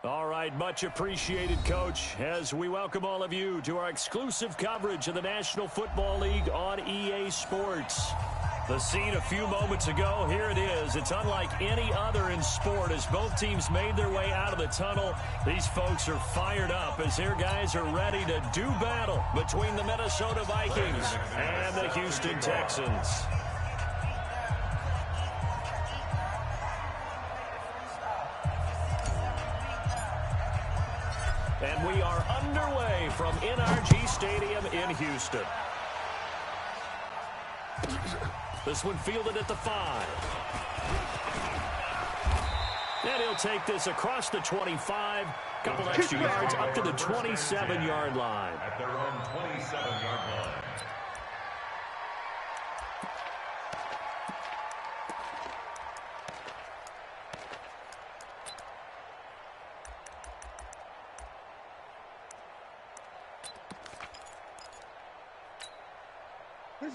All right, much appreciated, Coach, as we welcome all of you to our exclusive coverage of the National Football League on EA Sports. The scene a few moments ago, here it is. It's unlike any other in sport as both teams made their way out of the tunnel. These folks are fired up as their guys are ready to do battle between the Minnesota Vikings and the Houston Texans. And we are underway from NRG Stadium in Houston. This one fielded at the 5. And he'll take this across the 25. Couple extra yards up to the 27-yard line. At their own 27-yard line.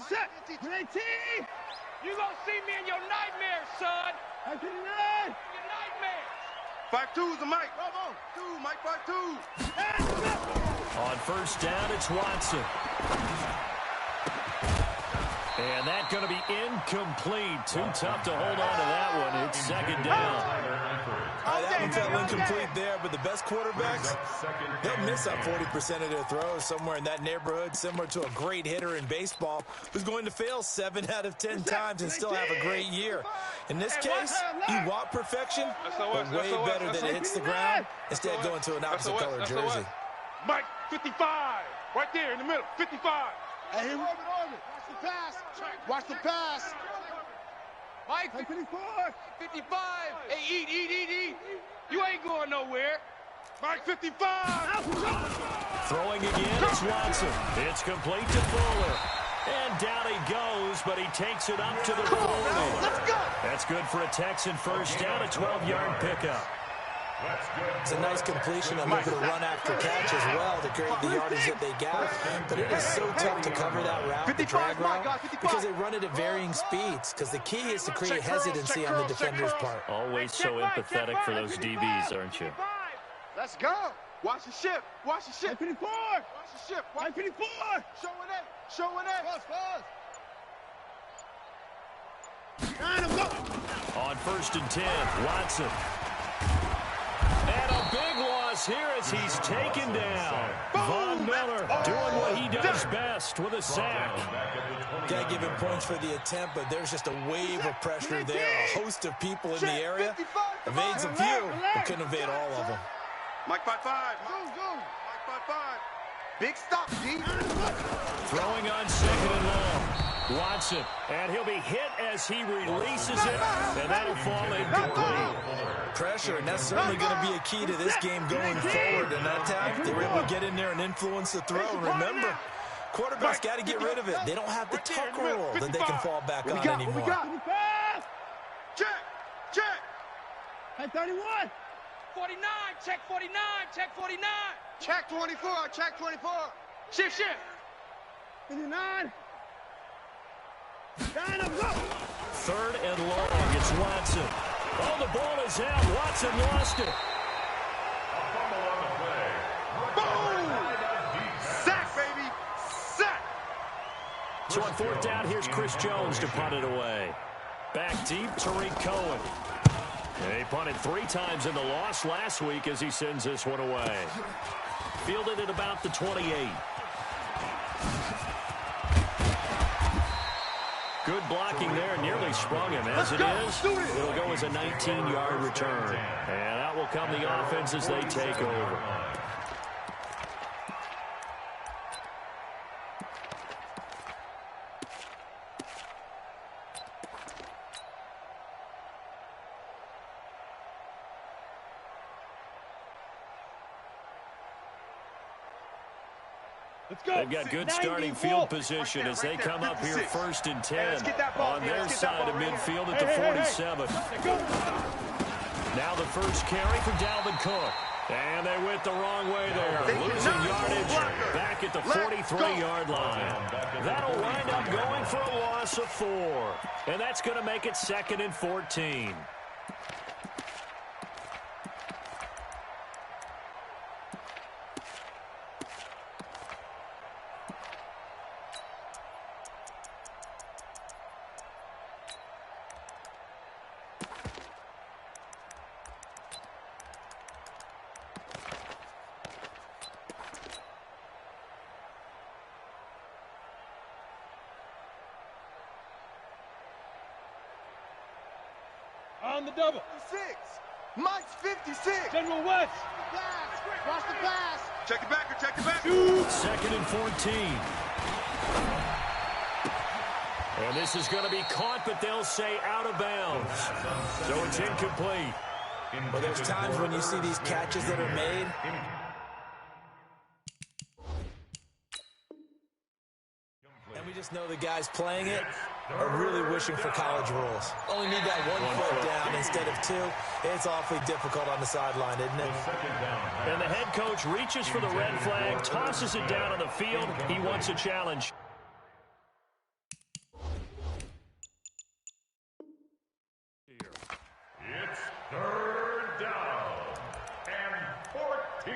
Set. 19. You gonna see me in your nightmares, son. 19. Your nightmares. 5-2's the Mike. Bravo. 2, Mike 5-2. On first down, it's Watson. And that's going to be incomplete. Too tough to hold on to that one. It's second down. That one fell incomplete there, but the best quarterbacks, they'll miss up 40% of their throws somewhere in that neighborhood, similar to a great hitter in baseball who's going to fail 7 out of 10 times and still have a great year. In this case, you want perfection, but way better than it hits the ground, instead going to an opposite color jersey. Mike, 55, right there in the middle, 55. Hey, here we go. Watch the pass. Watch the pass. Mike, 54. 55. Hey, eat. You ain't going nowhere. Mike, 55. Throwing again, it's Watson. It's complete to Fuller. And down he goes, but he takes it up to the 40. Let's go. That's good for a Texan first down, a 12-yard pickup. It's a nice completion, a little bit of run after catch as well to create the yardage that they got. But it is so tough to cover that route, the drag route, because they run it at varying speeds. Because the key is to create hesitancy on the defender's part. Always so empathetic for those DBs, aren't you? Let's go. Watch the shift. Watch the shift. 54. Watch the shift. 54. Showing it. On first and 10, Watson. And a big loss here as he's taken down. Von Miller doing what he does best with a sack. Got to give him points for the attempt, but there's just a wave of pressure there. A host of people in the area. Evades a few, but couldn't evade all of them. Mike 5-5. Go. Mike 5-5. Big stop, D. Throwing on second and long. Watson, and he'll be hit as he releases it, and that'll fall incomplete. Pressure, and that's certainly going to be a key to this game going forward. And that time, they were able to get in there and influence the throw. Remember, quarterbacks got to get rid of it. They don't have the tuck roll that they can fall back on anymore. Check. 31. 49, check 49, check 49. Check 24, check 24. Shift. 59. Third and long, it's Watson. Oh, the ball is out. Watson lost it. Boom! Sack, baby! Sack! So on fourth down, here's Chris Jones to punt it away. Back deep, Tariq Cohen. He punted 3 times in the loss last week as he sends this one away. Fielded at about the 28. Good blocking there, nearly sprung him. As it is, it'll go as a 19-yard return. And out will come the offense as they take over. They've got good starting field position as they come up here first and 10 on their side of midfield at the 47. Now the first carry for Dalvin Cook. And they went the wrong way there. Losing yardage back at the 43-yard line. That'll wind up going for a loss of 4. And that's going to make it 2nd and 14. Run the double. 6. Mike's 56. General West. Watch the pass. Check it back or check it back. 2nd and 14. And this is going to be caught, but they'll say out of bounds. So it's incomplete. Well, there's times when you see these catches that are made. And we just know the guys playing it are really wishing for college rules. Only need that one foot down instead of 2. It's awfully difficult on the sideline, isn't it? And the head coach reaches for the red flag, tosses it down on the field. He wants a challenge. It's 3rd down and 14.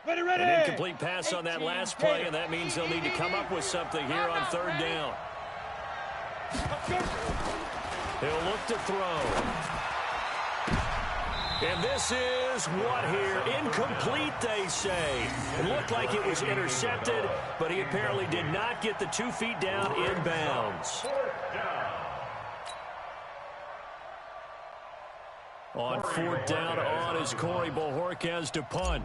Ready, ready. An incomplete pass on that last play, and that means they'll need to come up with something here on 3rd down. He'll look to throw. And this is what here? Incomplete, they say. It looked like it was intercepted, but he apparently did not get the 2 feet down in bounds. On 4th down, on is Corey Bojorquez to punt.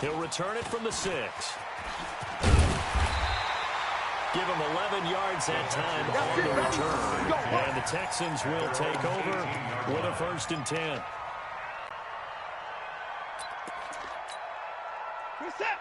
He'll return it from the 6. Give him 11 yards that time on the return. And the Texans will take over with a 1st and 10.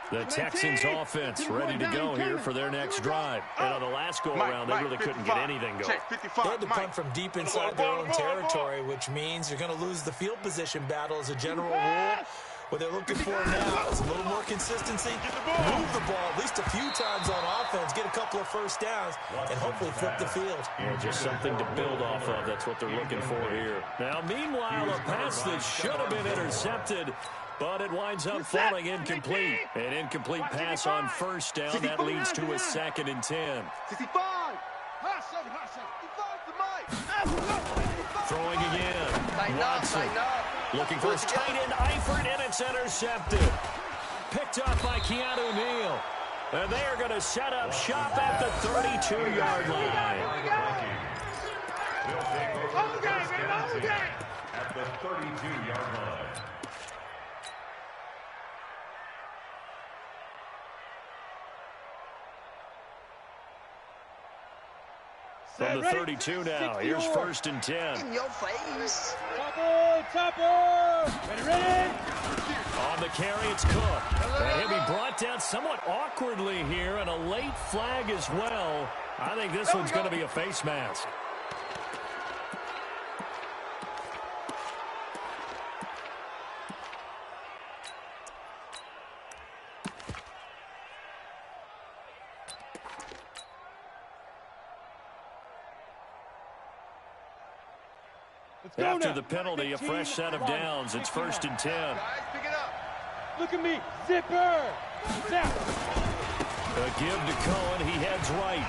The Texans offense ready to go here for their next drive. And on the last go-around, they really couldn't get anything going. They had to punt from deep inside their own territory, which means you're going to lose the field position battle as a general rule. What they're looking for now is a little more consistency, move the ball at least a few times on offense, get a couple of 1st downs, and hopefully flip the field. Yeah, just something to build off of. That's what they're looking for here. Now, meanwhile, a pass that should have been intercepted, but it winds up falling incomplete. An incomplete pass on 1st down. That leads to a 2nd and 10. 65. Throwing again. Watson looking for his tight end, Eifert, and it's intercepted. Picked up by Keanu Neal. And they are going to set up shop at the 32-yard line. At the 32-yard line. From the 32 now, here's 1st and 10. In your face. Topper. Ready. On the carry, it's Cook. And he'll be brought down somewhat awkwardly here, and a late flag as well. I think this one's going to be a face mask. After the penalty, a fresh set of downs. It's 1st and 10. Guys, pick it up. Look at me. Zipper. Zap. A give to Cohen. He heads right.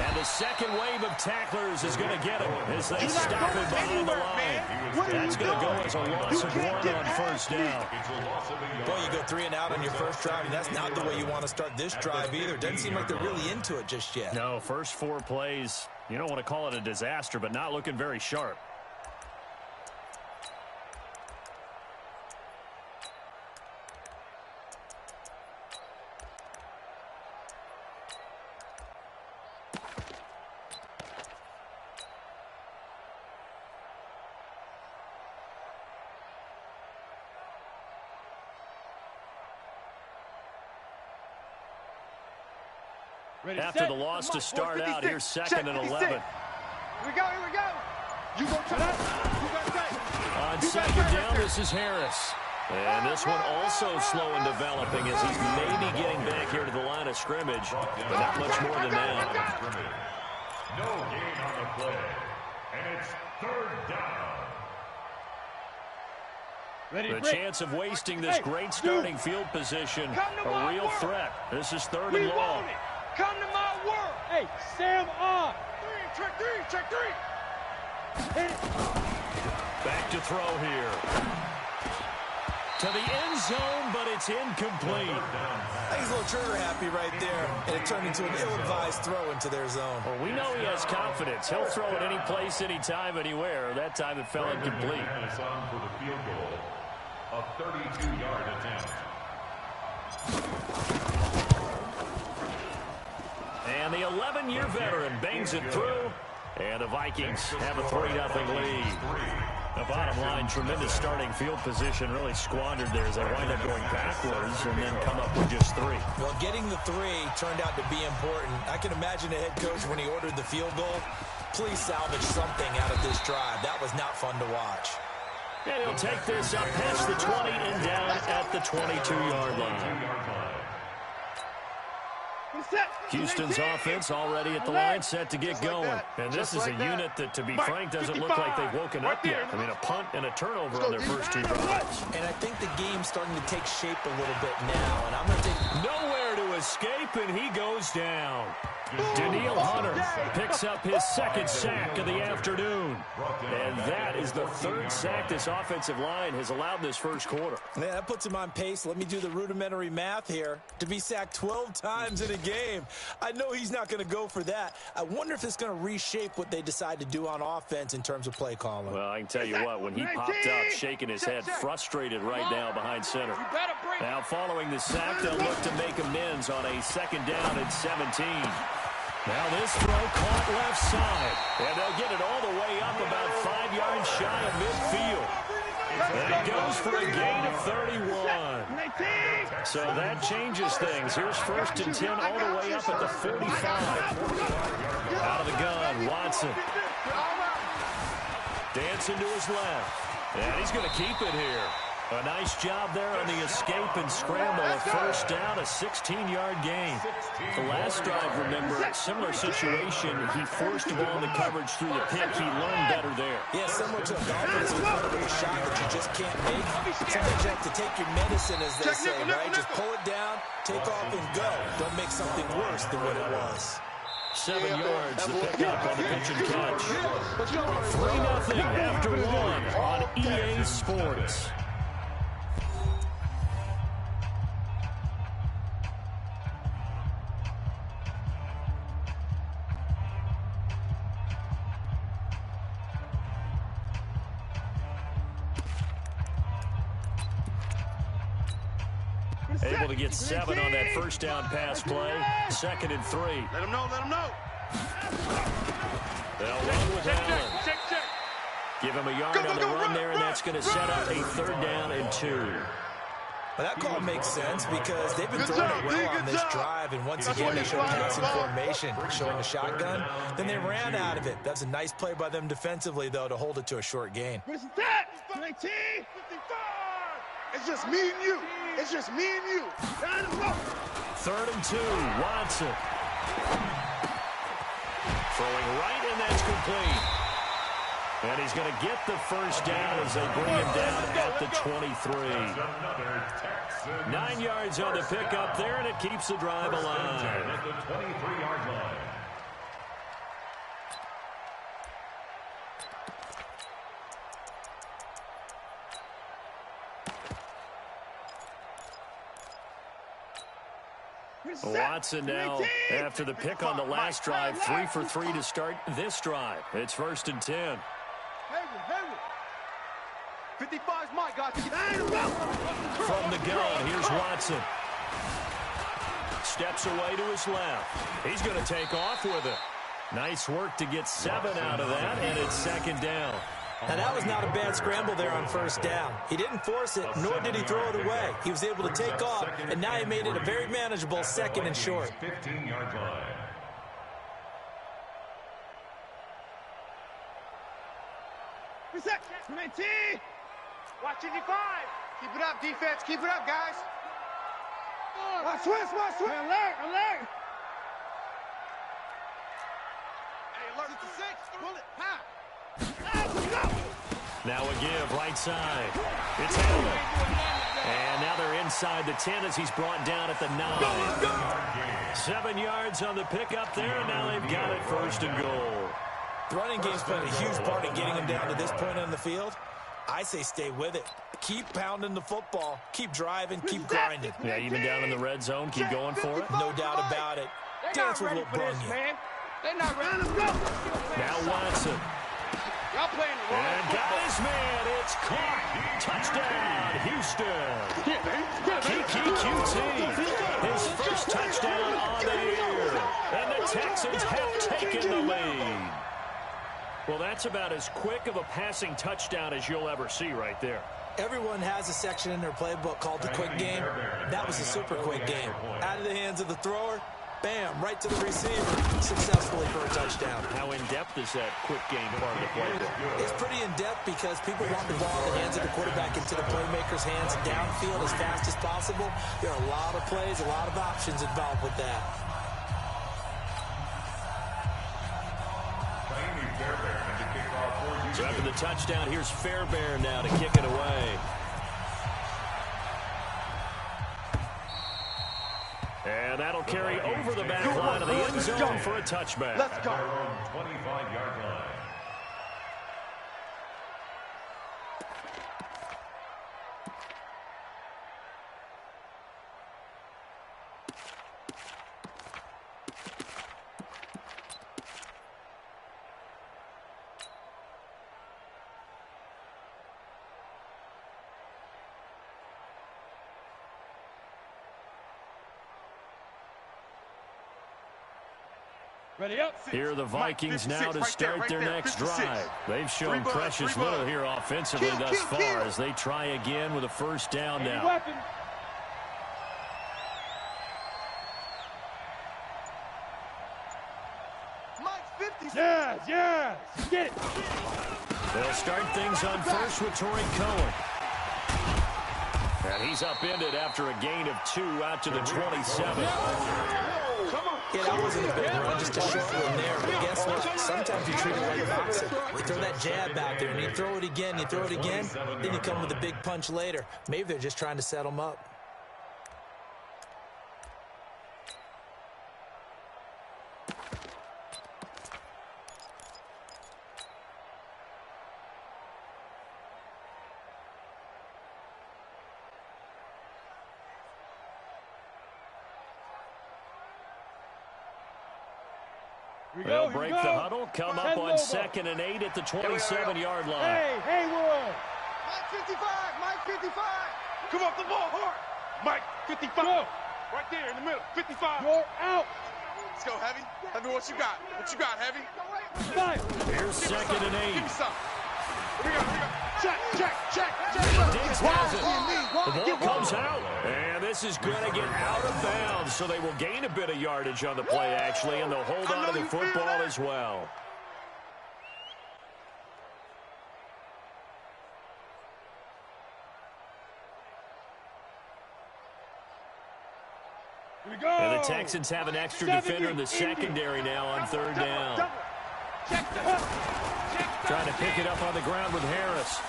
And the second wave of tacklers is going to get him as they stop him behind the line. That's going to go as a loss of 1 on 1st down. Boy, you go 3 and out on your first drive, and that's not the way you want to start this drive either. Doesn't seem like they're really into it just yet. No, first 4 plays, you don't want to call it a disaster, but not looking very sharp. Ready, After the loss to start out, here's 2nd and 11. Here we go. You go try that. On 2nd down, this is Harris. And this one also slow in developing as he's maybe getting back here to the line of scrimmage, but not much more than that. No gain on the play. And it's 3rd down. The chance of wasting this great starting field position, a real threat. This is 3rd and long. Come to my work. Hey, Sam on. Check three. Back to throw here. To the end zone, but it's incomplete. He's a little trigger happy right there, and it turned into an ill-advised throw into their zone. Well, we know he has confidence. He'll throw it any place, anytime, anywhere. That time it fell incomplete. Has on for the field goal, a 32-yard attempt. And the 11-year veteran bangs it through, and the Vikings have a 3-0 lead. The bottom line, tremendous starting field position, really squandered there as they wind up going backwards and then come up with just 3. Well, getting the 3 turned out to be important. I can imagine the head coach when he ordered the field goal. Please salvage something out of this drive. That was not fun to watch. And he'll take this up past the 20 and down at the 22-yard line. Houston's offense already at the line, set to get going. And this is a unit that, to be frank, doesn't look like they've woken up yet. I mean, a punt and a turnover on their first 2 drives. And I think the game's starting to take shape a little bit now. And I'm going to take nowhere to escape, and he goes down. Danielle Hunter picks up his 2nd sack of the afternoon. And that is the 3rd sack this offensive line has allowed this first quarter. Yeah, that puts him on pace. Let me do the rudimentary math here. To be sacked 12 times in a game, I know he's not going to go for that. I wonder if it's going to reshape what they decide to do on offense in terms of play calling. Well, I can tell you what, when he popped up, shaking his head, frustrated right now behind center. Now, following the sack, they'll look to make amends on a 2nd down and 17. Now this throw caught left side, and they'll get it all the way up about 5 yards shy of midfield. And it goes for a gain of 31. So that changes things. Here's 1st and 10 all the way up at the 45. Out of the gun, Watson. Dancing to his left. And he's going to keep it here. A nice job there on the escape and scramble. A 1st down, a 16-yard gain. The last drive, remember, similar situation. He forced the ball into coverage through the pick. He learned better there. Yeah, similar to a golfer that's incredible shot that you just can't make. Sometimes you have to take your medicine, as they say, right? Just pull it down, take off, and go. Don't make something worse than what it was. 7 yards to pick up on the pitch and catch. 3-0 after 1 on EA Sports. Able to get 7 on that 1st down pass play. 2nd and 3. Let him know. They'll run with Allen. Give him a yard on the run there, and that's going to set up a 3rd down and 2. Well, that call makes sense because they've been throwing it well on this drive, and once again they showed passing formation, showing a shotgun. Then they ran out of it. That's a nice play by them defensively, though, to hold it to a short gain. It's just me and you. It's just me and you. 3rd and 2, Watson. Throwing right, and that's complete. And he's going to get the 1st down as they bring him down at the 23. 9 yards on the pickup there, and it keeps the drive alive. At the 23-yard line. Watson now, after the pick on the last drive, 3 for 3 to start this drive. It's 1st and 10. 55's my guy. From the gun, here's Watson. Steps away to his left. He's going to take off with it. Nice work to get 7 out of that, and it's 2nd down. Now, that was not a bad scramble there on 1st down. He didn't force it, nor did he throw it away. He was able to take off, and now he made it a very manageable 2nd and short. 15-yard line. Watch 55. Keep it up, defense. Keep it up, guys. Watch switch. Alert. Hey, alert to 6. Pull it. Ha. Now a give, right side. It's handled. And now they're inside the 10 as he's brought down at the 9. 7 yards on the pickup there, and now they've got it first and goal. The running game's playing a huge part in getting him down to this point on the field. I say stay with it. Keep pounding the football. Keep driving. Keep grinding. Yeah, even down in the red zone, keep going for it. No doubt about it. Dance with a little brung you. They're not ready. Let's go. Now Watson. Y'all playing the wrong And got his man. It's caught. Touchdown, Houston. QT. His first touchdown on the year. And the Texans have taken the lead. Well, that's about as quick of a passing touchdown as you'll ever see right there. Everyone has a section in their playbook called the quick game. That was a super quick game. Out of the hands of the thrower, bam, right to the receiver, successfully for a touchdown. How in-depth is that quick game part of the playbook? It's pretty in-depth because people want the ball in the hands of the quarterback into the playmaker's hands downfield as fast as possible. There are a lot of plays, a lot of options involved with that. So after the touchdown, here's Fairbairn now to kick it away. And that'll carry over the back line of the end zone for a touchback. Let's go. 25-yard line. Ready up. Here are the Vikings now to start their next drive. They've shown precious little here offensively thus far as they try again with a first down now. Weapon. Yes. Get it. They'll start things on first with Torrey Cohen. And he's upended after a gain of 2 out to the 27. Yeah, that wasn't a big run, just a short one there. But guess what? Sometimes you treat it like boxing. You throw that jab back there, and you throw it again, then you come with a big punch later. Maybe they're just trying to set him up. They'll break the huddle, come up on 2nd and 8 at the 27-yard line. Hey, Wood. Mike 55. Come off the ball hard. Mike, 55. Go. Right there in the middle. 55. You're out. Let's go, Heavy. Heavy, what you got? What you got, Heavy? 5. Here's 2nd and 8. Give me some. Here we go. Check. Diggs has it. The ball comes out. And this is going to get out of bounds, so they will gain a bit of yardage on the play, actually, and they'll hold on to the football as well. Here we go. And the Texans have an extra defender in the secondary now on 3rd down. Trying to pick it up on the ground with Harris.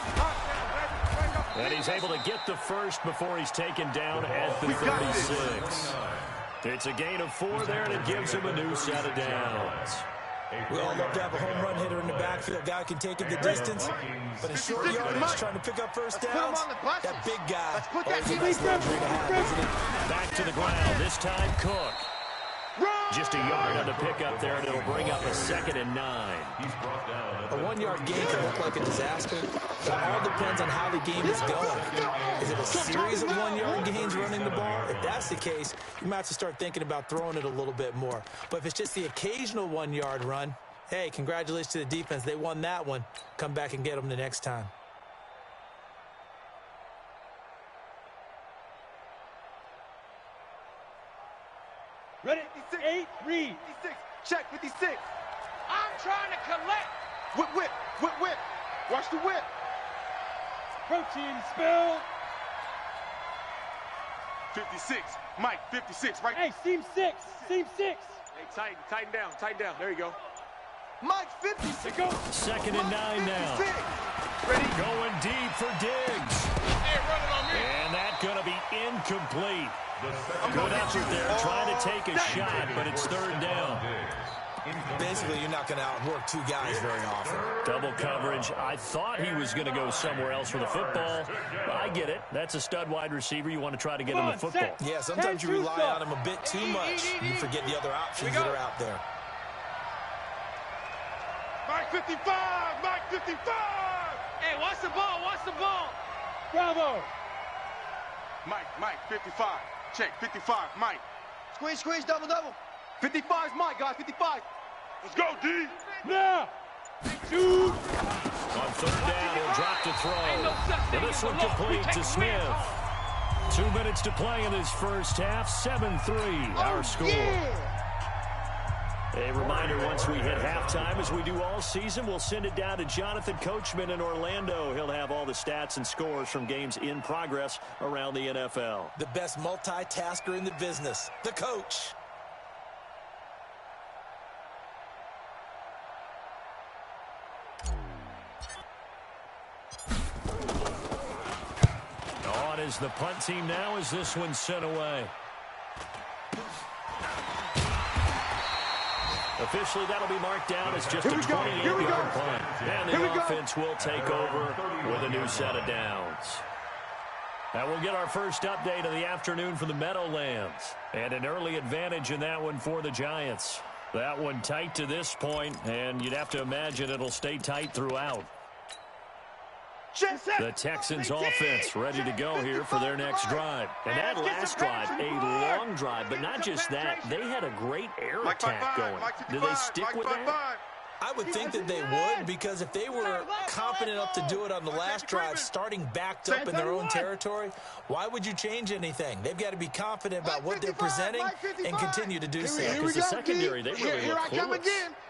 And he's able to get the first before he's taken down at the 36. It's a gain of 4 there, and it gives him a new set of downs. We all love to have a home run hitter in the backfield. A guy who can take it the distance. But in short yardage, trying to pick up first downs, that big guy always a nice luxury to have, isn't it? Back to the ground, this time Cook. Just a yard on the pickup there, and it'll bring up a 2nd and 9. A 1-yard gain can look like a disaster. It all depends on how the game is going. Is it a series of 1-yard gains running the ball? If that's the case, you might have to start thinking about throwing it a little bit more. But if it's just the occasional 1-yard run, hey, congratulations to the defense. They won that one. Come back and get them the next time. Ready? 8, read. 56. Check 56. I'm trying to collect. Whip. Watch the whip. Protein spill. 56. Mike, 56. Right. Hey, seam 6. Hey, tighten down. There you go. Mike 56. Go. 2nd and 9 now. Ready? Going deep for Diggs. Hey, run it on me. And that's going to be incomplete. Good effort there, trying to take a shot, but it's third down. Basically, you're not going to outwork two guys very often. Double coverage. I thought he was going to go somewhere else with the football. I get it. That's a stud wide receiver. You want to try to get him the football. Yeah, sometimes you rely on him a bit too much. You forget the other options that are out there. Mike 55! Mike 55! Hey, watch the ball, watch the ball. Bravo! Mike, 55. Check, 55, Mike. Squeeze, double. 55's Mike, guys, 55. Let's go, D. Now. Shoot. On third down, he'll drop to throw. And this one complete to Smith. 2 minutes to play in this first half. 7-3, our score. Yeah. A reminder, once we hit halftime, as we do all season, we'll send it down to Jonathan Coachman in Orlando. He'll have all the stats and scores from games in progress around the NFL. The best multitasker in the business, the coach. On is the punt team now as this one's sent away. Officially, that'll be marked down as just a 28-yard punt. And the offense will take over with a new set of downs. Now we'll get our first update of the afternoon from the Meadowlands. And an early advantage in that one for the Giants. That one tight to this point, and you'd have to imagine it'll stay tight throughout. The Texans offense ready to go here for their next drive. And that last drive, a long drive, but not just that. They had a great air attack going. Do they stick with that? I would think that they would, because if they were confident enough to do it on the last drive, starting backed up in their own territory, why would you change anything? They've got to be confident about what they're presenting and continue to do so. Because the secondary, they really look clueless.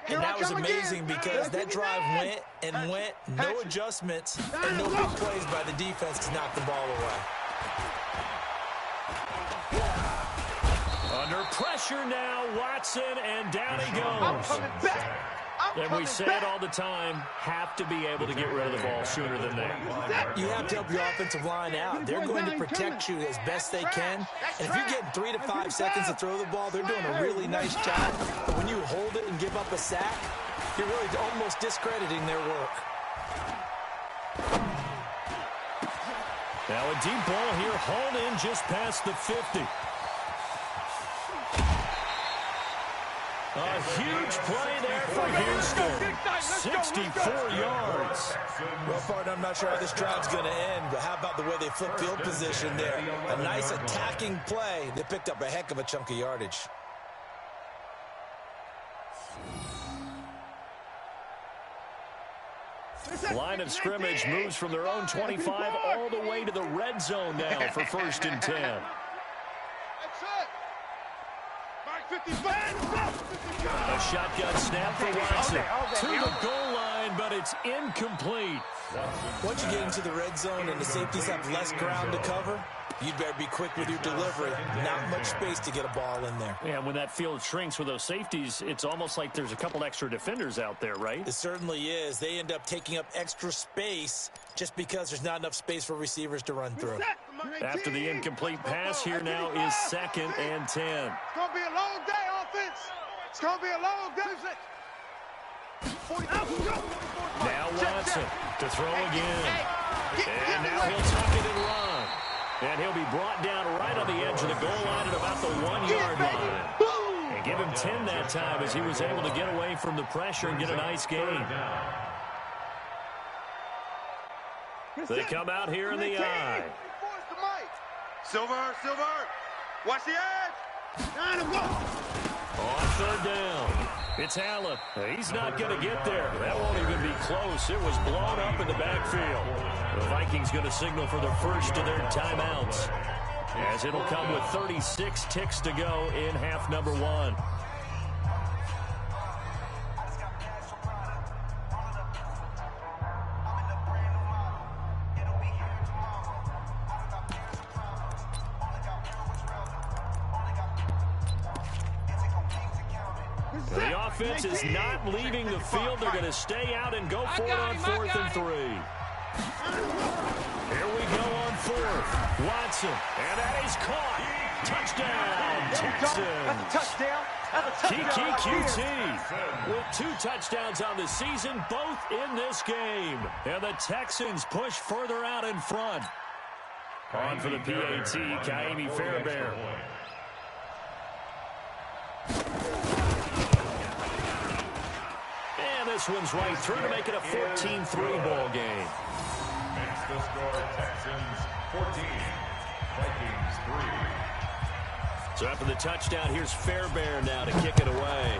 And that was amazing because that drive went and went, no adjustments, and no big plays by the defense to knock the ball away. Under pressure now, Watson, and down he goes. And we say it all the time, have to be able to get rid of the ball sooner than that. You have to help your offensive line out. They're going to protect you as best they can. And if you're getting 3 to 5 seconds to throw the ball, they're doing a really nice job. But when you hold it and give up a sack, you're really almost discrediting their work. Now a deep ball here, hauled in just past the 50. A huge play there for Houston. 64 yards. Rough part, I'm not sure how this drive's going to end, but how about the way they flip field position there? A nice attacking play. They picked up a heck of a chunk of yardage. Line of scrimmage moves from their own 25 all the way to the red zone now for 1st and 10. That's it. Mike 55. A shotgun snap for Watson to the goal line, but it's incomplete. Once you get into the red zone and the safeties have less ground to cover, you'd better be quick with your delivery. Not much space to get a ball in there. Yeah, when that field shrinks with those safeties, it's almost like there's a couple extra defenders out there, right? It certainly is. They end up taking up extra space just because there's not enough space for receivers to run through. After the incomplete pass, here now is 2nd and 10. It's going to be a long day, offense. It's going to be a long day. Now Watson to throw again. And now he'll tuck it and run. And he'll be brought down right on the edge of the goal line at about the 1-yard line. And give him 10 that time as he was able to get away from the pressure and get a nice gain. They come out here in the eye. Silver. Watch the edge. On third down, it's Allen. He's not going to get there. That won't even be close. It was blown up in the backfield. The Vikings going to signal for the first of their timeouts, as it'll come with 36 ticks to go in half number 1. The offense is not leaving the field. They're going to stay out and go for it on 4th and 3. Here we go on fourth. Watson, and that is caught. Touchdown, Texans. That's a touchdown. That's a touchdown. QT with 2 touchdowns on the season, both in this game. And the Texans push further out in front. On for the PAT, Kaimi Fairbairn. And this one's right through to make it a 14-3 ball game. Makes the score Texans 14, Vikings 3. So after the touchdown, here's Fairbairn now to kick it away.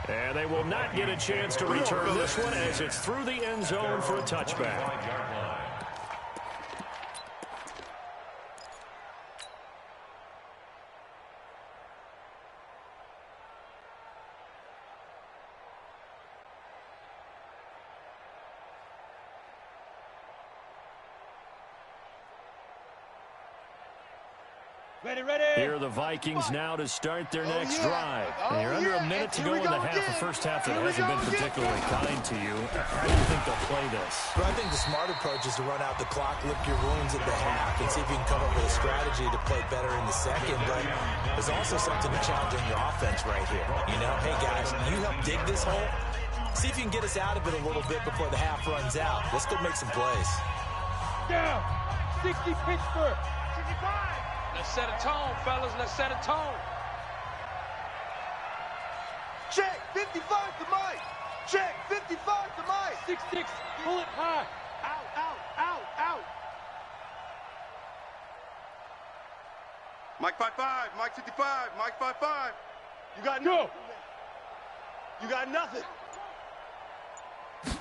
And they will not get a chance to return this one as it's through the end zone for a touchback. Ready, ready. Here are the Vikings now to start their next drive. And you're under a minute to go in the half. The first half that hasn't been particularly kind to you. How do you think they'll play this? Well, I think the smart approach is to run out the clock, lick your wounds at the half, and see if you can come up with a strategy to play better in the second. But there's also something to challenging your offense right here. You know, hey, guys, you help dig this hole. See if you can get us out of it a little bit before the half runs out. Let's go make some plays. Down. 60 Pittsburgh. 65. Let's set a tone, fellas. Let's set a tone. Check, 55 to Mike. Check, 55 to Mike. 6-6, pull it high. Out, out, out, out. Mike 55, Mike 55, Mike 55. You got no. You got nothing.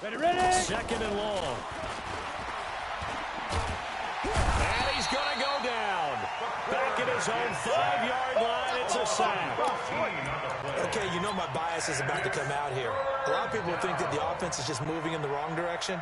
Ready, ready. Second and long. And he's going to go down. Back at his own 5-yard line, it's a sack. Okay, you know my bias is about to come out here. A lot of people think that the offense is just moving in the wrong direction.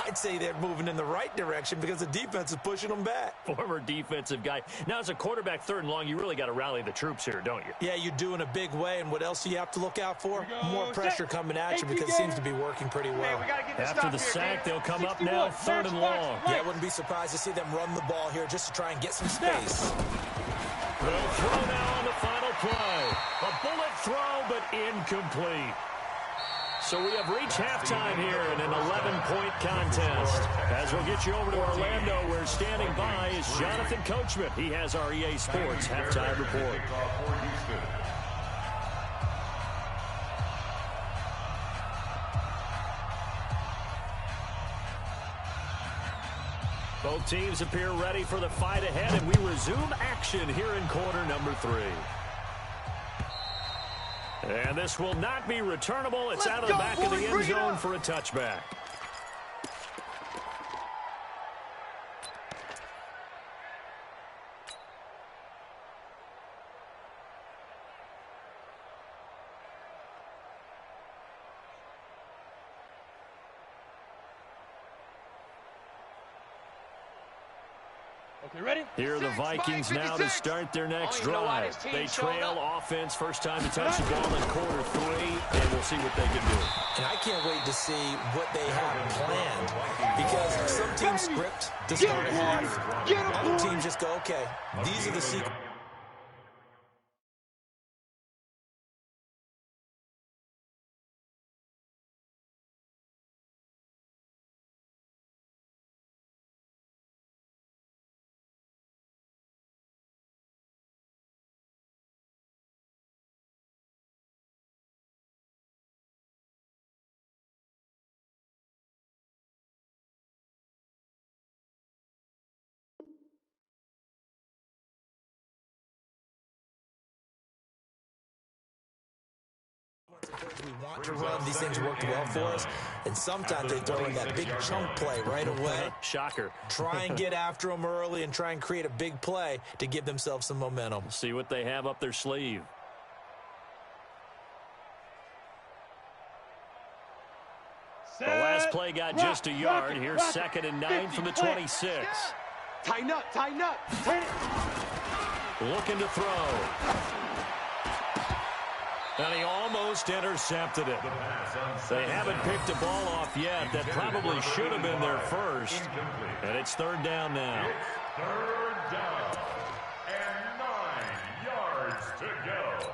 I'd say they're moving in the right direction because the defense is pushing them back. Former defensive guy. Now, as a quarterback, 3rd and long, you really got to rally the troops here, don't you? Yeah, you do in a big way, and what else do you have to look out for? More pressure coming at you because it seems to be working pretty well. After the sack, they'll come up now 3rd and long. Yeah, I wouldn't be surprised to see them run the ball here just to try and get some space. They'll throw now on the final play. A bullet throw, but incomplete. So we have reached halftime here in an 11-point contest. As we'll get you over to Orlando, where standing by is Jonathan Coachman. He has our EA Sports halftime report. Both teams appear ready for the fight ahead, and we resume action here in quarter number 3. And this will not be returnable. It's out of the back of the end zone for a touchback. Okay, ready? Here are the Vikings now to start their next drive. They trail offense, first time to touch the ball in quarter 3, and we'll see what they can do. And I can't wait to see what they have planned because some teams script to start a half. Other teams just go, okay, these are the sequences. We want to run. These things worked well for us. And sometimes they throw in that big chunk play right away. Shocker. Try and get after them early and try and create a big play to give themselves some momentum. See what they have up their sleeve. The last play got just a yard. Here's 2nd and 9 from the 26. Tighten up, tighten up. Tighten Looking to throw. And he almost almost intercepted it. They haven't picked the ball off yet. That probably should have been their first. And it's third down now. Third down and 9 yards to go.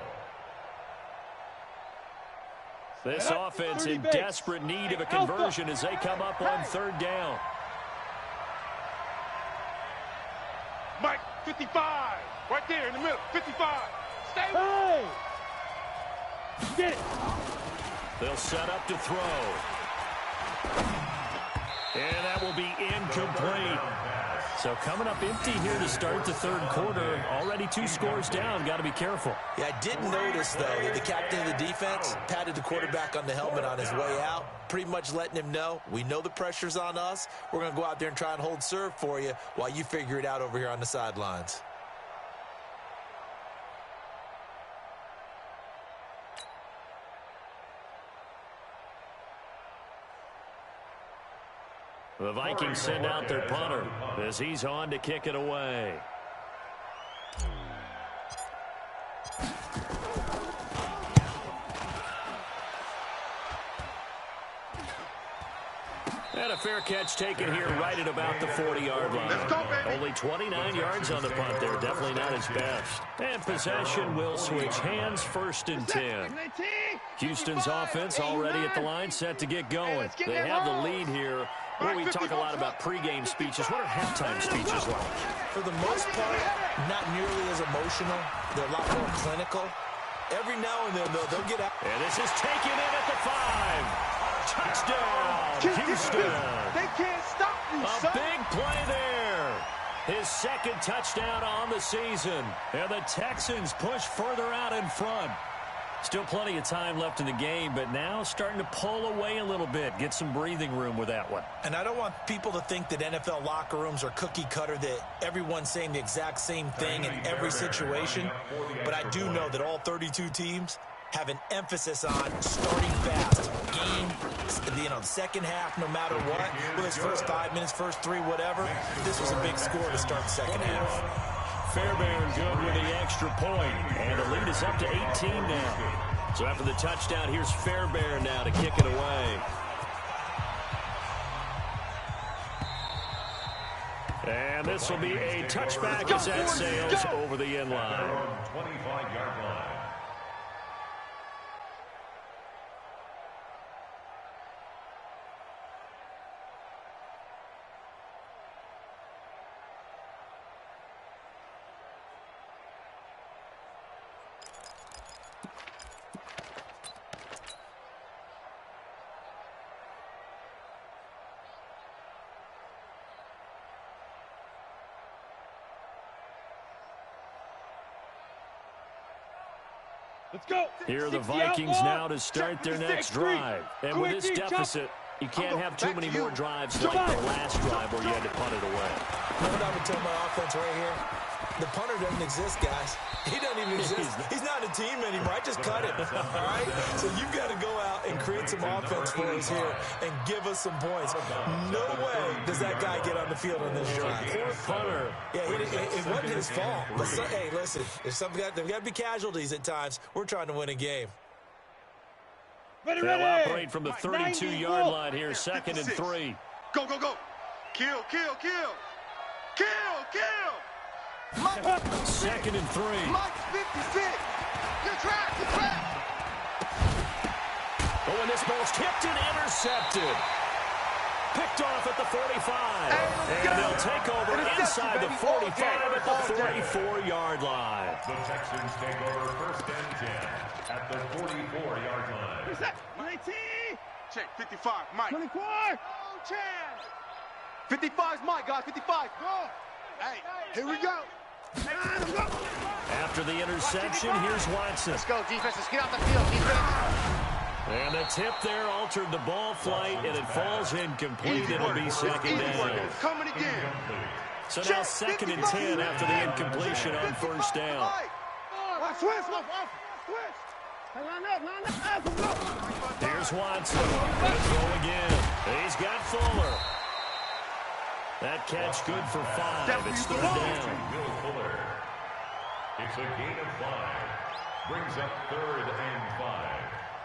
This offense in desperate need of a conversion as they come up on third down. Mike, 55. Right there in the middle. 55. Stay. Hey! Get it. They'll set up to throw. And that will be incomplete. So coming up empty here to start the third quarter. Already 2 scores down. Got to be careful. Yeah, I did notice, though, that the captain of the defense patted the quarterback on the helmet on his way out, pretty much letting him know, we know the pressure's on us. We're going to go out there and try and hold serve for you while you figure it out over here on the sidelines. The Vikings send out their punter as he's on to kick it away. And a fair catch taken here right at about the 40-yard line. Let's go, baby. Only 29 yards on the punt there. Definitely not his best. And possession will switch hands, 1st and 10. Houston's offense already at the line, set to get going. They have the lead here. Well, we talk a lot about pregame speeches. What are halftime speeches like? For the most part, not nearly as emotional. They're a lot more clinical. Every now and then, though, they'll get out. And this is taken in at the 5. Touchdown, Houston. They can't stop you, A big play there. His 2nd touchdown on the season. And the Texans push further out in front. Still plenty of time left in the game, but now starting to pull away a little bit. Get some breathing room with that one. And I don't want people to think that NFL locker rooms are cookie cutter, that everyone's saying the exact same thing in every situation. But I do know that all 32 teams have an emphasis on starting fast. Game, the second half, no matter what. Whether it's first 5 minutes, first 3, whatever. This was a big score to start the second half. Fairbairn good with the extra point. And the lead is up to 18 now. So after the touchdown, here's Fairbairn now to kick it away. And this will be a touchback as that sails over the end line. 25-yard line. Let's go. Here are the Vikings now to start their next drive. And with this deficit, you can't have too many more drives like the last drive where you had to punt it away. You know what I would tell my offense right here? The punter doesn't exist, guys. He doesn't even exist. He's not a team anymore. I just cut him. All right? So you've got to go out and create some offense for us here and give us some points. No way does that guy get on the field on this drive. Poor punter. Yeah, it wasn't his fault. But hey, listen, there's got to be casualties at times. We're trying to win a game. They'll operate from the 32-yard line here, 2nd and 3. Go, go, go. Kill, kill, kill. Kill, kill. Mike, 2nd and 3. Mike's 56. You're trapped, you're trapped. Oh, and this ball's tipped and intercepted. Picked off at the 45. And they'll take over inside the 45 at the 34-yard line. The Texans take over 1st and 10 at the 44-yard line. Who's that? 19. Check, 55, Mike. 24. Oh, Chad. 55 is Mike, guys, 55. Go. Hey, here we go. After the interception, here's Watson. Let's go, defense. Let's get off the field, defense. And the tip there altered the ball flight, and it falls incomplete. It'll be 2nd down. It's coming again. So now 2nd and 10 after the incompletion on 1st down. Switch. Here's Watson. Gonna throw again. He's got Fuller. That catch good for 5. It's 3rd down. Will Fuller. It's a gain of 5. Brings up 3rd and 5.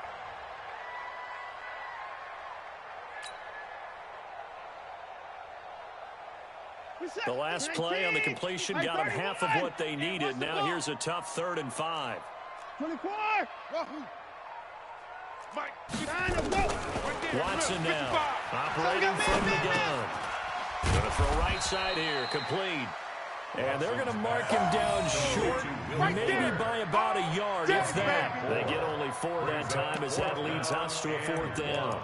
The last play on the completion got them half of what they needed. Now here's a tough 3rd and 5. 24. Watson now, operating from the gun. Going to throw right side here, complete. And they're going to mark him down short, maybe by about a yard, if that. They get only 4 that time as that leads us to a 4th down.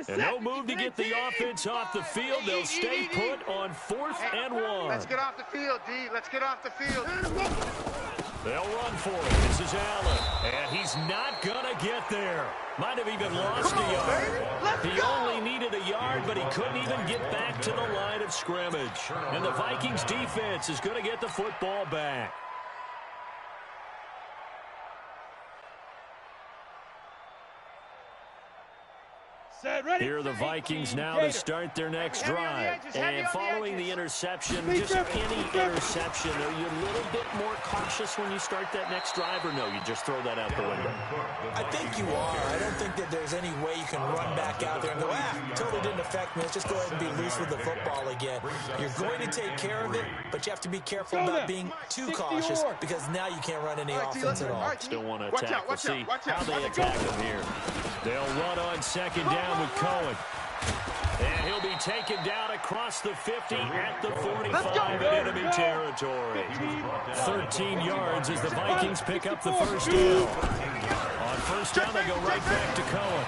And no move to get the offense off the field. They'll stay put on 4th and 1. Let's get off the field, D. Let's get off the field. They'll run for it. This is Allen. And he's not going to get there. Might have even lost a yard. He only needed a yard, but he couldn't even get back to the line of scrimmage. And the Vikings defense is going to get the football back. Here are the Vikings now to start their next drive. And following the interception, just any interception, are you a little bit more cautious when you start that next drive, or no, you just throw that out the window? I think you are. I don't think that there's any way you can run back out there and go, totally didn't affect me. Let's just go ahead and be loose with the football again. You're going to take care of it, but you have to be careful about being too cautious because now you can't run any offense at all. Still want to attack. We'll see how they attack him here. They'll run on 2nd down with Cohen. And he'll be taken down across the 50 at the 45 in enemy territory. 13 yards as the Vikings pick up the 1st down. On 1st down, they go right back to Cohen.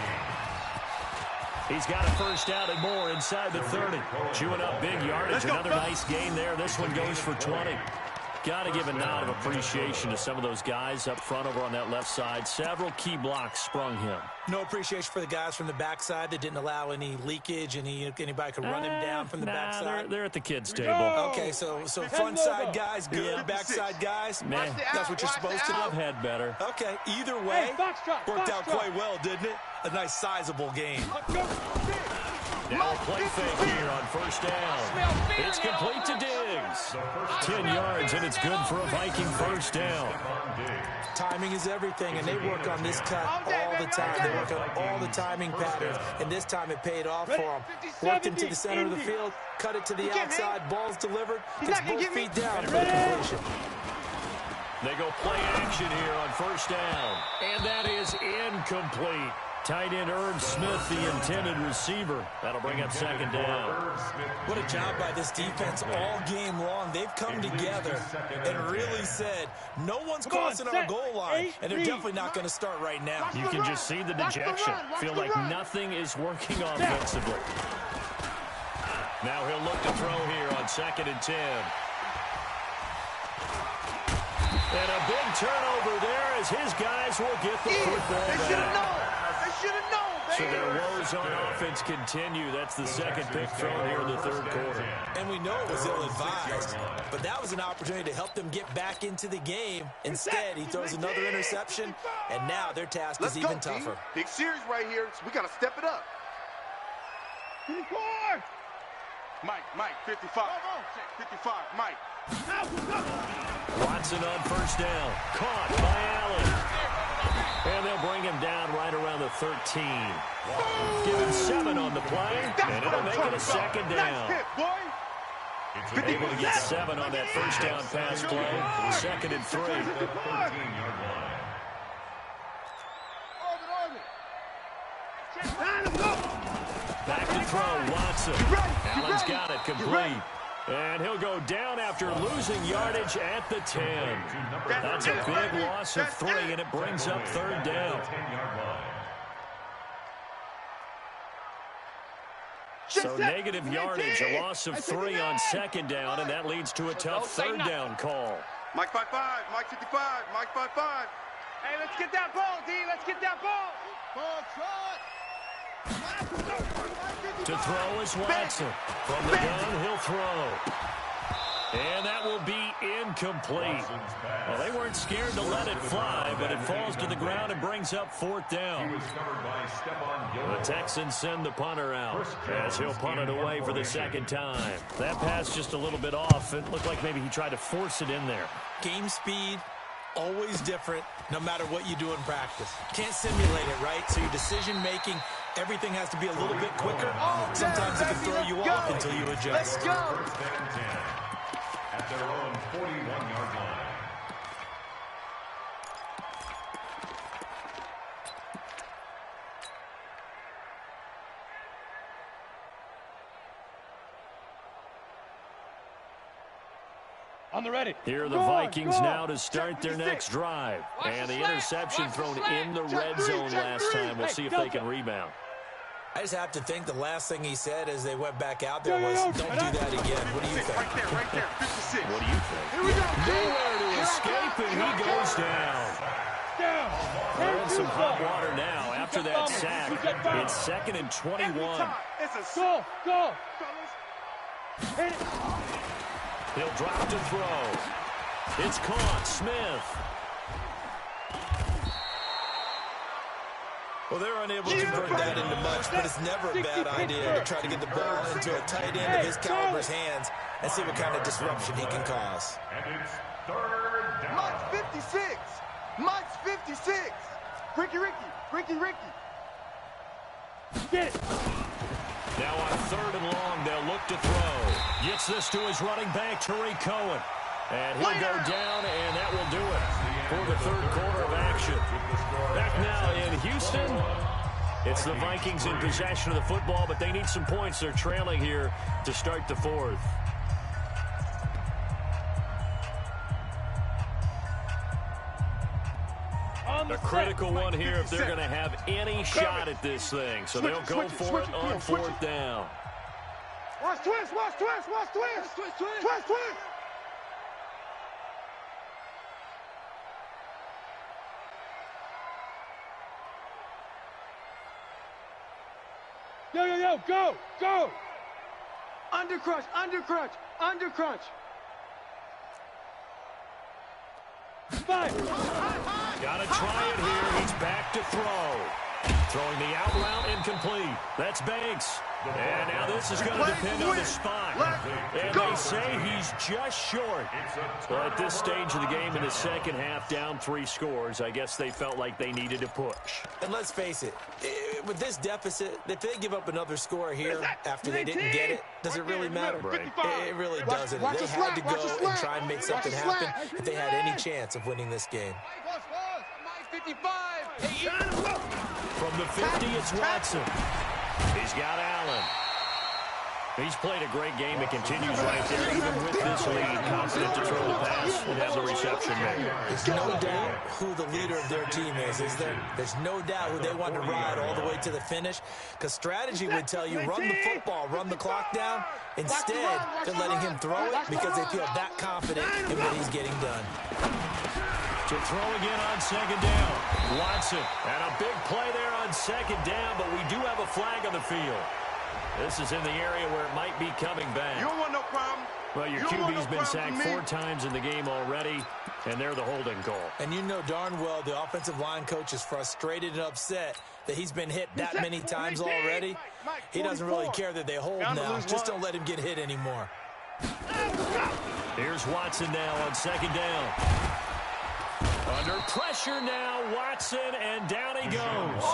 He's got a 1st down and more inside the 30. Chewing up big yardage. Another nice gain there. This one goes for 20. Got to give a nod of appreciation to some of those guys up front over on that left side. Several key blocks sprung him. No appreciation for the guys from the backside that didn't allow any leakage, and anybody could run him down from the backside. They're at the kids' table. Okay, so front side guys, good. Backside guys, man, that's what you're supposed to do. I've had better. Okay, either way, worked out quite well, didn't it? A nice sizable game. Now a play fake here on 1st down. It's complete to Diggs. 10 yards, and it's good for a Viking 1st down. Timing is everything, and they work on this cut all the time. They work on all the timing patterns, and this time it paid off for them. Worked him to the center of the field, cut it to the outside, ball's delivered, gets both feet down for completion. They go play action here on 1st down, and that is incomplete. Tight end Irv Smith, the intended receiver. That'll bring up 2nd down. What a job by this defense all game long. They've come together and really said, no one's crossing our goal line, and they're definitely not going to start right now. You can just see the dejection. Feel like nothing is working offensively. Now he'll look to throw here on 2nd and 10. And a big turnover there as his guys will get the football back. So their woes on offense continue. That's the 2nd pick thrown here in the 3rd quarter. And we know it was ill-advised, but that was an opportunity to help them get back into the game. Instead, he throws another interception, and now their task is even tougher. Big series right here, so we got to step it up. 54. Mike, 55. 55, Mike. Watson on 1st down. Caught by Allen. And they'll bring him down right around the 13. Give him 7 on the play, and it'll make it a 2nd down. Able to get 7 on that 1st down pass play. 2nd and 3. Back to throw, Watson. Allen's got it complete. And he'll go down after losing yardage at the 10. That's a big loss of 3, and it brings up 3rd down. So negative yardage, a loss of 3 on 2nd down, and that leads to a tough 3rd down call. Mike 55, Mike 55, Mike 55. Hey, let's get that ball, D. Let's get that ball. To throw is Watson. From the gun, he'll throw. And that will be incomplete. Well, they weren't scared to let it fly, but it falls to the ground and brings up fourth down. The Texans send the punter out as he'll punt it away for the second time. That pass just a little bit off. It looked like maybe he tried to force it in there. Game speed, always different, no matter what you do in practice. Can't simulate it, right? So your decision-making, everything has to be a little bit quicker. Sometimes it can throw you off until you adjust. Let's go. At their own 41-yard line. On the ready. Here are the Vikings now to start their next drive. And the interception thrown in the red zone last time. We'll see if they can rebound. I just have to think the last thing he said as they went back out there was, don't do that again. What do you think? Right there, 56. What do you think? Here we go. Nowhere to escape, and he goes down. They're in some hot water now after that sack. It's 2nd and 21. Go. He'll drop to throw. It's caught. Smith. Well, they're unable to convert that into much, but it's never a bad idea to try to get the ball into a tight end of his caliber's hands and see what kind of disruption he can cause. And it's 3rd down. Mike's 56. Mike's 56. Ricky. Get it. Now on 3rd and long, they'll look to throw. Gets this to his running back, Tariq Cohen. And he'll go down, and that will do it for the 3rd quarter of action. Back now in Houston, it's the Vikings in possession of the football, but they need some points. They're trailing here to start the 4th. A critical one here if they're going to have any shot at this thing. So they'll go for it on 4th down. Watch twist. Yo, go. Under crunch. 5. Got to try it here. He's back to throw. Throwing the out route incomplete. That's Banks. And now this is going to depend on the spot. And they say he's just short. Well, at this stage of the game in the second half, down 3 scores, I guess they felt like they needed to push. And let's face it, with this deficit, if they give up another score here after they didn't get it, does it really matter? Right. It really doesn't. They had to go and try and make something happen if they had any chance of winning this game. Mike 55. From the 50, it's Watson. He's got Allen. He's played a great game. It continues right there, even with this lead. Confident to throw the pass and have the reception made. There's no doubt who the leader of their team is there? There's no doubt who they want to ride all the way to the finish, because strategy would tell you run the football, run the clock down. Instead, they're letting him throw it because they feel that confident in what he's getting done. To throw again on 2nd down. Watson. And a big play there on 2nd down, but we do have a flag on the field. This is in the area where it might be coming back. You don't want no problem. Well, your QB's been sacked 4 times in the game already, and they're the holding call. And you know darn well the offensive line coach is frustrated and upset that he's been hit that many times already. He doesn't really care that they hold now. Just don't let him get hit anymore. Here's Watson now on 2nd down. Under pressure now, Watson, and down he goes.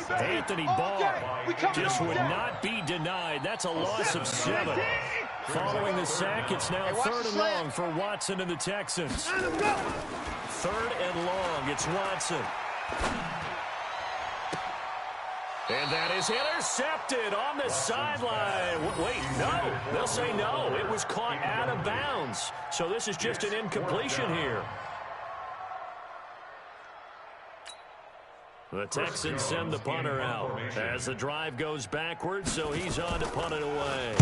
Anthony Barr just would not be denied. That's a loss of 7. Following the sack, it's now 3rd and long for Watson and the Texans. 3rd and long, it's Watson. And that is intercepted on the sideline. Wait, no. They'll say no. It was caught out of bounds. So this is just an incompletion here. The Texans send the punter out as the drive goes backwards, so he's on to punt it away.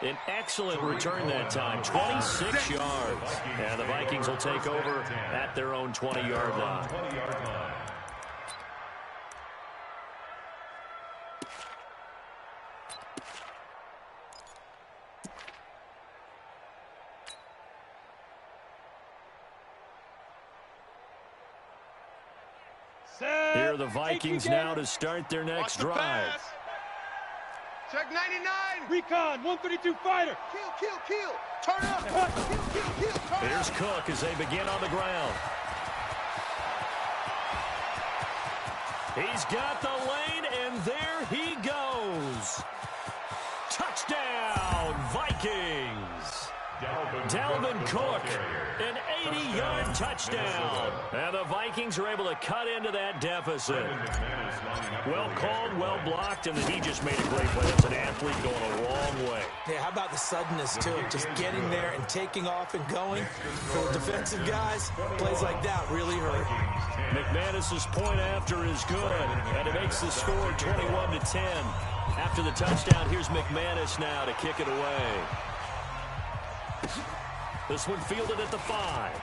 An excellent return that time, 26 yards. And the Vikings will take over at their own 20-yard line. Here are the Vikings now to start their next drive. Check 99. Recon, 132 fighter. Kill. Turn up. Kill. Turn Here's Cook as they begin on the ground. He's got the lane, and there he goes. Touchdown, Vikings. Dalvin Cook, an 80-yard touchdown. And the Vikings are able to cut into that deficit. Well called, well blocked, and he just made a great play. That's an athlete going a long way. Yeah, how about the suddenness, too? Just getting there and taking off and going. For the defensive guys, plays like that really hurt. McManus's point after is good, and it makes the score 21-10. After the touchdown, here's McManus now to kick it away. This one fielded at the 5.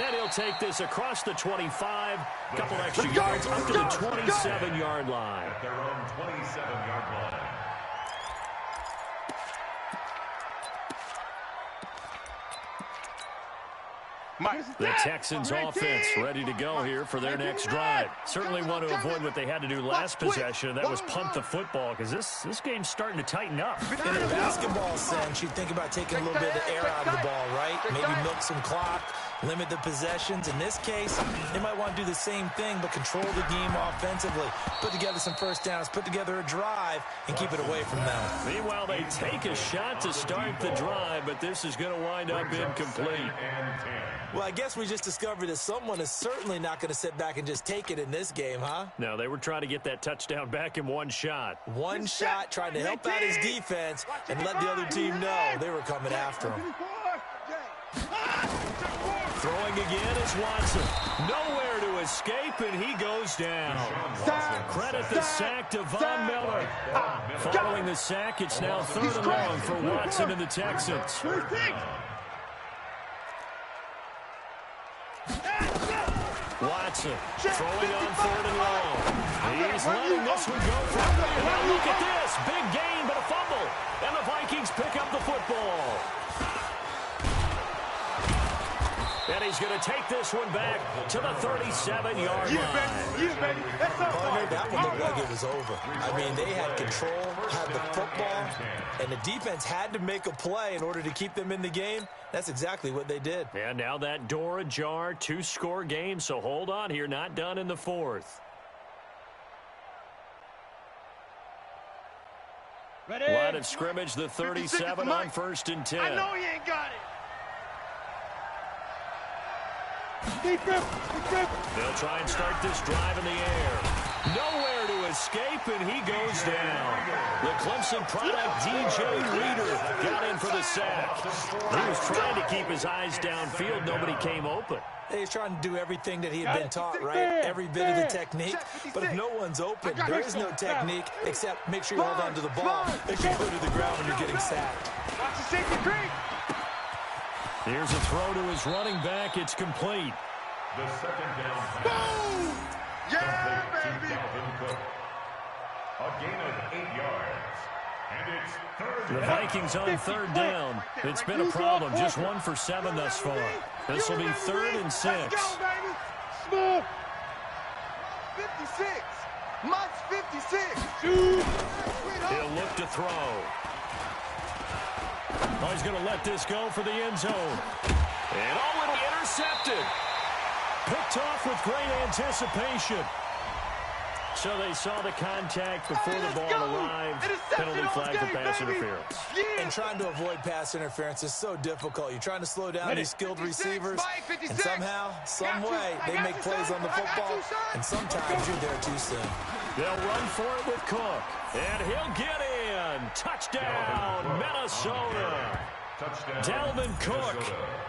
And he'll take this across the 25. A couple extra yards up to the 27-yard line. At their own 27-yard line. The Texans offense ready to go here for their next drive. Certainly want to avoid what they had to do last possession. That was punt the football, because this game's starting to tighten up. In a basketball sense, you'd think about taking a little bit of the air out of the ball, right? Maybe milk some clock, limit the possessions. In this case, they might want to do the same thing, but control the game offensively. Put together some first downs, put together a drive, and keep it away from them. Meanwhile, they take a shot to start the drive, but this is going to wind up incomplete. Well, I guess we just discovered that someone is certainly not going to sit back and just take it in this game, huh? No, they were trying to get that touchdown back in one shot. One shot, trying to help out his defense and let the other team know they were coming after him. Throwing again is Watson. Nowhere to escape, and he goes down. Credit the sack to Von Miller. Following the sack, it's now 3rd and long for Watson and the Texans. Watson throwing on 3rd and long. He's letting this one go for him. Now look at this. Big gain, but a fumble. And the Vikings pick up the football. And he's going to take this one back to the 37-yard line. Partner, that one looked like it was over. I mean, they had control, had the football, and the defense had to make a play in order to keep them in the game. That's exactly what they did. And now that door ajar, 2-score game, so hold on here, not done in the 4th. Ready? Line of scrimmage, the 37 on 1st and 10. I know he ain't got it. They'll try and start this drive in the air. Nowhere to escape, and he goes down. The Clemson product, DJ Reader, got in for the sack. He was trying to keep his eyes downfield. Nobody came open. He's trying to do everything that he had been taught, right? Every bit of the technique. But if no one's open, there is no technique except make sure you hold on to the ball as you go to the ground when you're getting sacked. Watch the safety creep. Here's a throw to his running back. It's complete. The 2nd down pass. Boom! Yeah, Complete to baby! Dalvin Cook. A gain of 8 yards. And it's 3rd The down. Vikings on 3rd down. It's been a problem. Just 1 for 7 thus far. This will be 3rd and 6. Let's go, baby! Smooth! 56! Much 56! He'll look to throw. Oh, he's going to let this go for the end zone. And oh, it'll be intercepted. Picked off with great anticipation. So they saw the contact before the ball arrived. Penalty flag for pass interference. And trying to avoid pass interference is so difficult. You're trying to slow down these skilled receivers, and somehow, some way, they make plays on the football, and sometimes you're there too soon. They'll run for it with Cook, and he'll get in. Touchdown, Minnesota. Dalvin Cook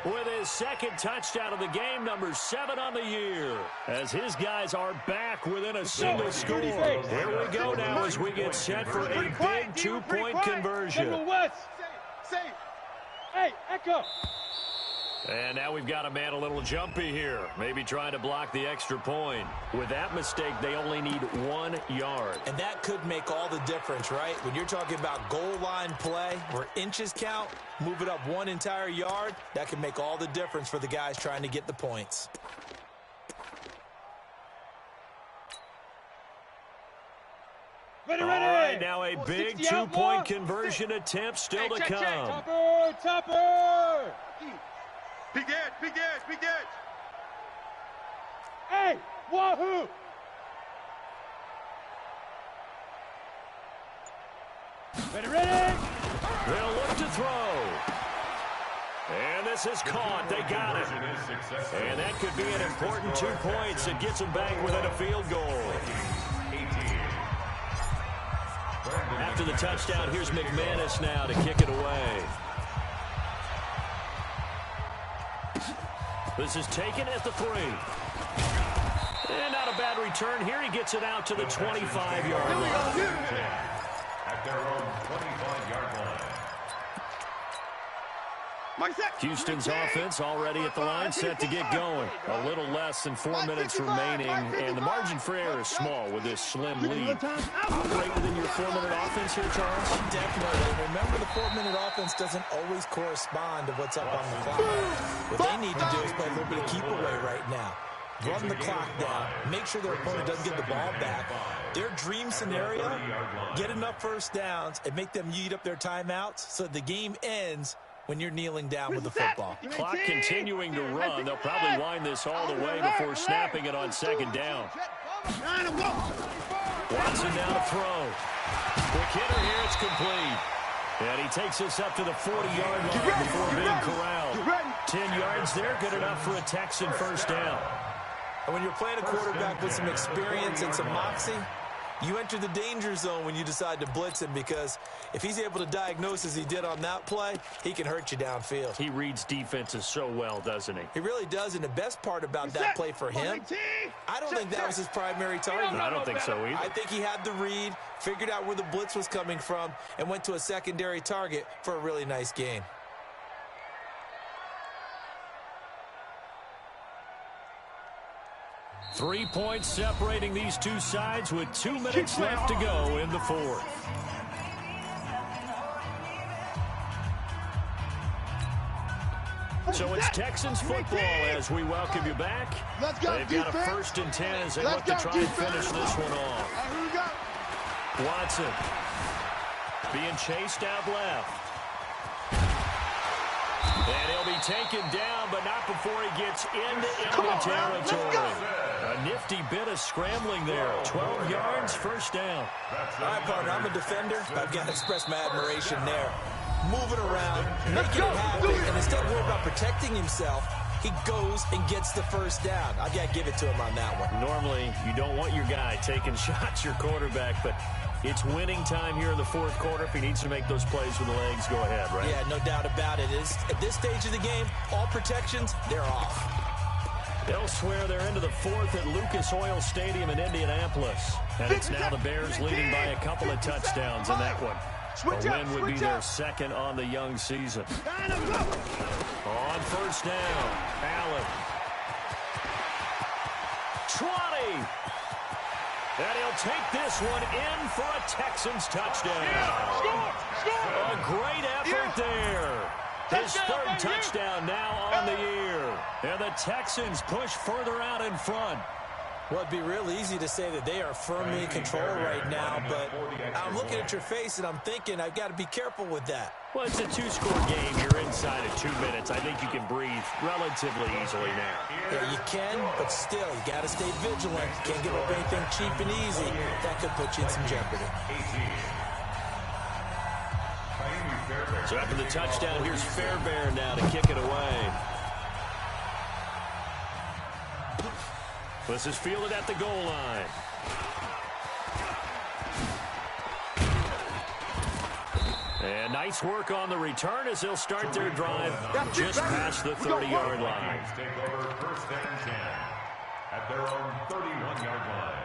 with his second touchdown of the game, number 7 on the year, as his guys are back within a single score. Here we go now as we get set for a big 2-point conversion. Hey, Echo. And now we've got a man a little jumpy here, maybe trying to block the extra point. With that mistake, they only need 1 yard. And that could make all the difference, right? When you're talking about goal line play where inches count, move it up 1 entire yard, that can make all the difference for the guys trying to get the points. Ready. All right, now a big 2-point conversion attempt still to come. Topper. Big edge. Hey, wahoo. Ready. They'll look to throw. And this is caught. They got it. And that could be an important 2 points that gets them back within a field goal. After the touchdown, here's McManus now to kick it away. This is taken at the 3. And not a bad return here. He gets it out to the 25-yard line. At their own 25-yard line. Houston's offense already at the line, set to get going. A little less than 4 minutes remaining, and the margin for error is small with this slim lead. Operate within your 4-minute offense here, Charles? Definitely. Remember, the 4-minute offense doesn't always correspond to what's up on the clock. What they need to do is play a little bit of keep away right now. Run the clock down. Make sure their opponent doesn't get the ball back. Their dream scenario, get enough first downs and make them eat up their timeouts so the game ends when you're kneeling down with the football. Clock continuing to run. They'll probably wind this all the way before snapping it on 2nd down. Watson now to throw. Quick hitter here. It's complete. And he takes this up to the 40-yard line before being corralled. 10 yards there, good enough for a Texan first down. And when you're playing a quarterback with some experience and some moxie, you enter the danger zone when you decide to blitz him, because if he's able to diagnose as he did on that play, he can hurt you downfield. He reads defenses so well, doesn't he? He really does, and the best part about that play for him, I don't think that was his primary target. I don't think so either. I think he had the read, figured out where the blitz was coming from, and went to a secondary target for a really nice gain. Three points separating these two sides with 2 minutes left to go in the 4th. So it's Texans football as we welcome you back. They've got a 1st and 10 as they look to try and finish this one off. Watson being chased out left. And he'll be taken down, but not before he gets into enemy territory. A nifty bit of scrambling there. 12 yards, first down. All right, partner, I'm a defender. I've got to express my admiration there. Moving around, making it happen, and instead of worrying about protecting himself, he goes and gets the first down. I've got to give it to him on that one. Normally, you don't want your guy taking shots, your quarterback, but it's winning time here in the 4th quarter. If he needs to make those plays with the legs, go ahead, right? Yeah, no doubt about it. At this stage of the game, all protections, they're off. Elsewhere, they're into the 4th at Lucas Oil Stadium in Indianapolis. And it's now the Bears leading by a couple of touchdowns in that one. A win would be their 2nd on the young season. On first down, Allen. 20. And he'll take this one in for a Texans touchdown. A great effort there. His 3rd touchdown now on the year. And the Texans push further out in front. Well, it'd be real easy to say that they are firmly in control right now, but I'm looking at your face and I'm thinking I've got to be careful with that. Well, it's a 2-score game. You're inside of 2 minutes. I think you can breathe relatively easily now. Yeah, you can, but still, you got to stay vigilant. You can't give up anything cheap and easy. That could put you in some jeopardy. So after the touchdown, here's Fairbairn now to kick it away. This is fielded at the goal line. And And nice work on the return as they'll start their drive just past the 30-yard line. Take over first and 10 at their own 31-yard line.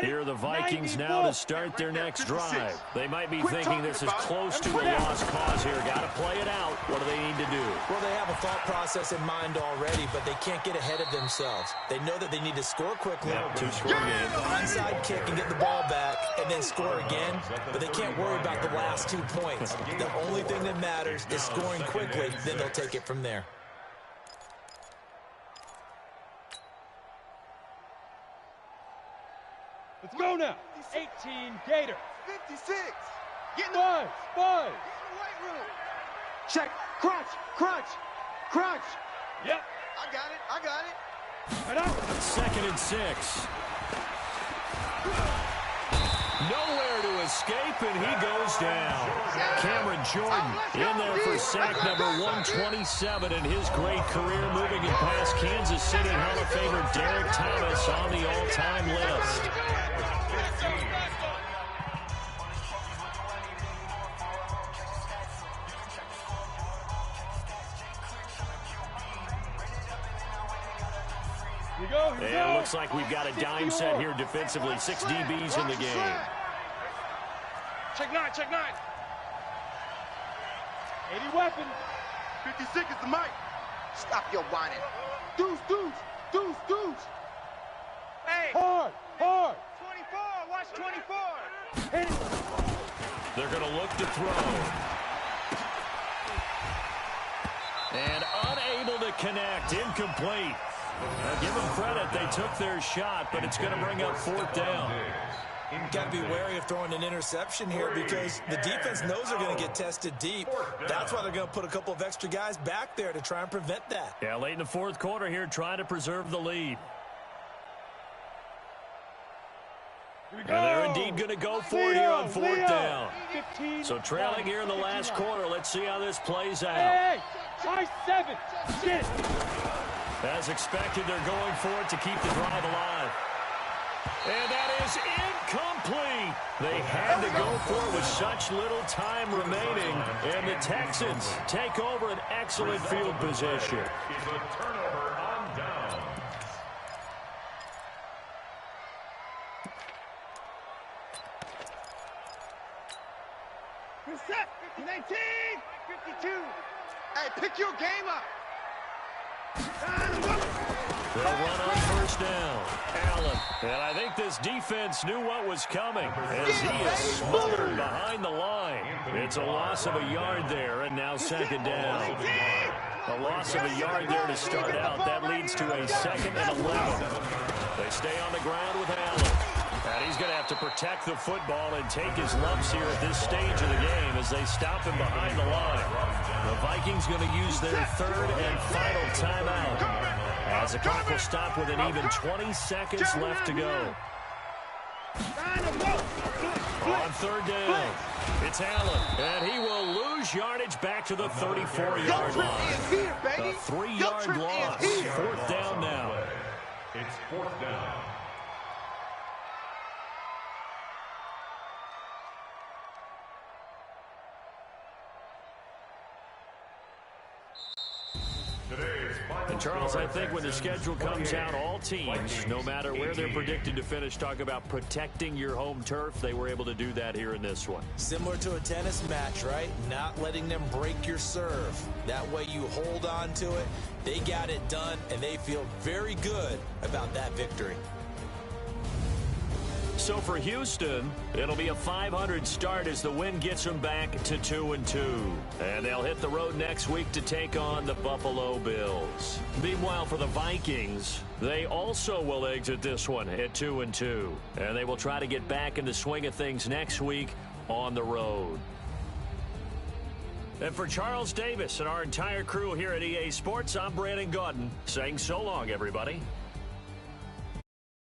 Here are the Vikings now to start their next drive. They might be thinking this is close to a lost cause here. Got to play it out. What do they need to do? Well, they have a thought process in mind already, but they can't get ahead of themselves. They know that they need to score quickly, Two-score game. onside kick and get the ball back, and then score again. But they can't worry about the last 2 points. The only thing that matters is scoring quickly, then they'll take it from there. Let's go now. 18 Gator. 56. Get in the, Five. get in the weight room. Check. Crunch. Crunch. Crunch. Yep. I got it. I got it. And out. 2nd and 6. Nowhere to escape, and he goes down. Cameron Jordan in there for sack number 127 in his great career, moving it past Kansas City Hall of Famer Derek Thomas on the all-time list. And it looks like we've got a dime set here defensively. 6 DBs in the game. Check 9. 80 weapon. 56 is the mic. Stop your whining. Deuce. Hey. Hard. 24. Watch 24. Hit it. They're going to look to throw. And unable to connect. Incomplete. Give them credit. They took their shot, but it's going to bring up 4th down. Got to be wary of throwing an interception here because the defense knows they're going to get tested deep. That's why they're going to put a couple of extra guys back there to try and prevent that. Yeah, late in the 4th quarter here, trying to preserve the lead. And they're indeed going to go for it here on 4th down. 15. So trailing here in the last quarter. Let's see how this plays out. Hey, try 7. Shit. As expected, they're going for it to keep the drive alive. And that is incomplete. They had to go for it with such little time remaining. And the Texans take over an excellent field position. Is a turnover on down. Set. 19. 52. Hey, pick your game up. They'll run on 1st down. Allen. And I think this defense knew what was coming as he is smothered behind the line. It's a loss of a yard there, and now 2nd down. A loss of a yard there to start out. That leads to a 2nd and 11. They stay on the ground with Allen. And he's going to have to protect the football and take his lumps here at this stage of the game as they stop him behind the line. The Vikings going to use their 3rd and final timeout as the clock will stop with an even 20 seconds left to go. On 3rd down, it's Allen, and he will lose yardage back to the 34-yard line. A 3-yard loss. 4th down now. It's 4th down. And Charles, I think when the schedule comes out, all teams, no matter where they're predicted to finish, talk about protecting your home turf. They were able to do that here in this one. Similar to a tennis match, right? Not letting them break your serve. That way you hold on to it. They got it done, and they feel very good about that victory. So for Houston, it'll be a 500 start as the win gets them back to 2-2. And they'll hit the road next week to take on the Buffalo Bills. Meanwhile, for the Vikings, they also will exit this one at 2-2. And they will try to get back in the swing of things next week on the road. And for Charles Davis and our entire crew here at EA Sports, I'm Brandon Gaudin saying so long, everybody.